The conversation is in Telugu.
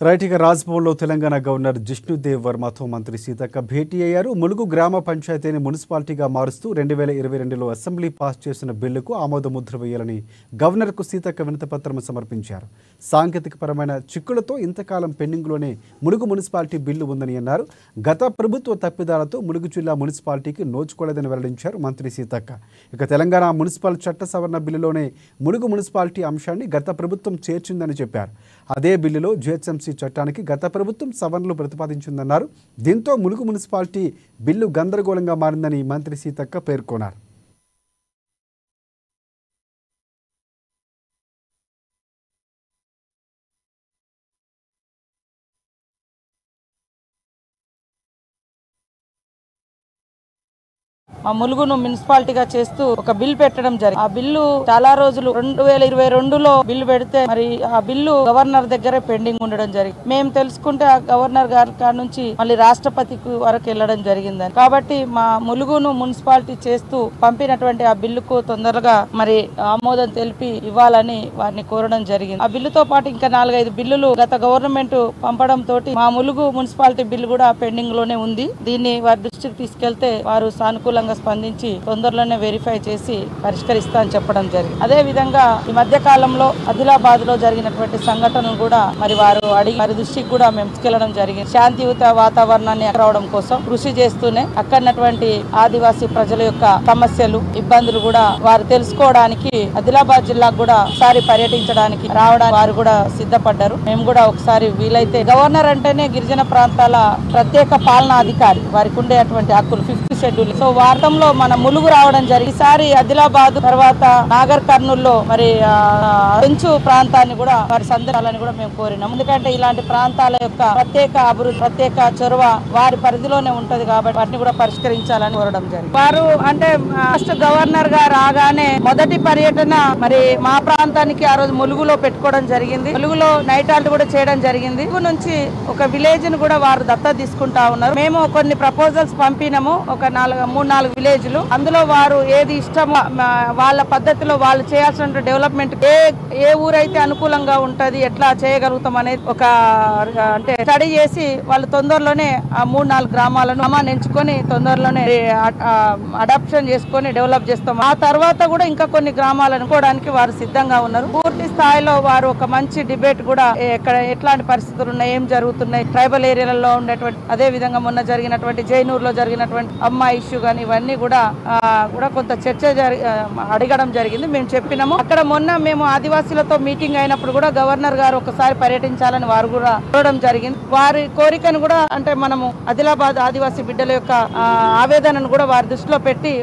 రైట్ ఇక రాజ్భవన్లో తెలంగాణ గవర్నర్ జిష్ణుదేవ్ వర్మతో మంత్రి సీతక్క భేటీ అయ్యారు. ములుగు గ్రామ పంచాయతీని మున్సిపాలిటీగా మారుస్తూ 2022లో అసెంబ్లీ పాస్ చేసిన బిల్లుకు ఆమోదముద్ర వేయాలని గవర్నర్కు సీతక్క వినతిపత్రం సమర్పించారు. సాంకేతికపరమైన చిక్కులతో ఇంతకాలం పెండింగ్లోనే ములుగు మున్సిపాలిటీ బిల్లు ఉందని అన్నారు. గత ప్రభుత్వ తప్పిదాలతో ములుగు జిల్లా మున్సిపాలిటీకి నోచుకోలేదని వెల్లడించారు మంత్రి సీతక్క. ఇక తెలంగాణ మున్సిపల్ చట్ట సవరణ బిల్లులోనే ములుగు మున్సిపాలిటీ అంశాన్ని గత ప్రభుత్వం చేర్చిందని చెప్పారు. అదే బిల్లులో జిహెచ్ఎంసీ చట్టానికి గత ప్రభుత్వం సవరణలు ప్రతిపాదించిందన్నారు. దీంతో ములుగు మున్సిపాలిటీ బిల్లు గందరగోళంగా మారిందని మంత్రి సీతక్క పేర్కొన్నారు. మా ములుగును మున్సిపాలిటీగా చేస్తూ ఒక బిల్ పెట్టడం జరిగింది. ఆ బిల్లు చాలా రోజులు 2022లో బిల్లు పెడితే మరి ఆ బిల్లు గవర్నర్ దగ్గరే పెండింగ్ ఉండడం జరిగింది. మేము తెలుసుకుంటే ఆ గవర్నర్ గారి కాడ నుంచి మళ్ళీ రాష్ట్రపతికి వరకు వెళ్ళడం జరిగిందని. కాబట్టి మా ములుగును మున్సిపాలిటీ చేస్తూ పంపినటువంటి ఆ బిల్లుకు తొందరగా మరి ఆమోదం తెలిపి ఇవ్వాలని వారిని కోరడం జరిగింది. ఆ బిల్లుతో పాటు ఇంకా 4-5 బిల్లులు గత గవర్నమెంట్ పంపడం తోటి మా ములుగు మున్సిపాలిటీ బిల్లు కూడా పెండింగ్ లోనే ఉంది. దీన్ని వారి దృష్టికి తీసుకెళ్తే వారు సానుకూలంగా స్పందించి తొందరలోనే వెరిఫై చేసి పరిష్కరిస్తా అని చెప్పడం జరిగింది. అదే విధంగా ఈ మధ్య కాలంలో ఆదిలాబాద్ లో జరిగినటువంటి సంఘటనలు కూడా మరి వారి దృష్టికి కూడా మేము తీసుకెళ్లడం జరిగింది. శాంతియుత వాతావరణాన్ని రావడం కోసం కృషి చేస్తూనే అక్కడటువంటి ఆదివాసీ ప్రజల యొక్క సమస్యలు ఇబ్బందులు కూడా వారు తెలుసుకోవడానికి ఆదిలాబాద్ జిల్లాకు కూడా ఒకసారి పర్యటించడానికి రావడానికి వారు కూడా సిద్ధపడ్డారు. మేము కూడా ఒకసారి వీలైతే గవర్నర్ అంటేనే గిరిజన ప్రాంతాల ప్రత్యేక పాలనా అధికారి, వారికి ఉండేటువంటి హక్కులు 5th షెడ్యూల్. సో వార్తంలో మన ములుగు రావడం జరిగింది. ఈసారి ఆదిలాబాద్ తర్వాత నాగర్ కర్నూల్లో మరి పెంచు ప్రాంతాన్ని కూడా వారి సందర్భాలని కూడా మేము కోరినాం. ఎందుకంటే ఇలాంటి ప్రాంతాల యొక్క ప్రత్యేక అభివృద్ధి ప్రత్యేక చొరవ వారి పరిధిలోనే ఉంటది కాబట్టి వాటిని కూడా పరిష్కరించాలని కోరడం జరిగింది. వారు అంటే ఫస్ట్ గవర్నర్ గా రాగానే మొదటి పర్యటన మరి మా ప్రాంతానికి ఆ రోజు ములుగులో పెట్టుకోవడం జరిగింది. ములుగులో నైట్ హాల్ట్ కూడా చేయడం జరిగింది. ములుగు నుంచి ఒక విలేజ్ ను కూడా వారు దత్తత తీసుకుంటా ఉన్నారు. మేము కొన్ని ప్రపోజల్స్ పంపినాము, ఒక 3-4 విలేజ్లు. అందులో వారు ఏది ఇష్టమో వాళ్ళ పద్ధతిలో వాళ్ళు చేయాల్సిన డెవలప్మెంట్ ఏ ఊరైతే అనుకూలంగా ఉంటది, ఎట్లా చేయగలుగుతాం అనేది ఒక అంటే స్టడీ చేసి వాళ్ళు తొందరలోనే ఆ 3-4 గ్రామాలను ఎంచుకొని తొందరలోనే అడాప్షన్ చేసుకొని డెవలప్ చేస్తాం. ఆ తర్వాత కూడా ఇంకా కొన్ని గ్రామాలను అనుకోవడానికి వారు సిద్ధంగా ఉన్నారు. పూర్తి స్థాయిలో వారు ఒక మంచి డిబేట్ కూడా ఎక్కడ ఎట్లాంటి పరిస్థితులు ఉన్నాయి, ఏం జరుగుతున్నాయి ట్రైబల్ ఏరియాలలో ఉండేటువంటి, అదే విధంగా మొన్న జరిగినటువంటి జైనూరులో జరిగినటువంటి అమ్మాయి ఇష్యూ కానీ ఇవన్నీ కూడా కొంత చర్చ అడగడం జరిగింది. మేము చెప్పినాము. అక్కడ మొన్న మేము ఆదివాసీలతో మీటింగ్ అయినప్పుడు కూడా గవర్నర్ గారు ఒకసారి పర్యటించాలని వారు కూడా కోరడం జరిగింది. వారి కోరికను కూడా అంటే మనము ఆదిలాబాద్ ఆదివాసీ బిడ్డల యొక్క ఆవేదనను కూడా వారి దృష్టిలో పెట్టి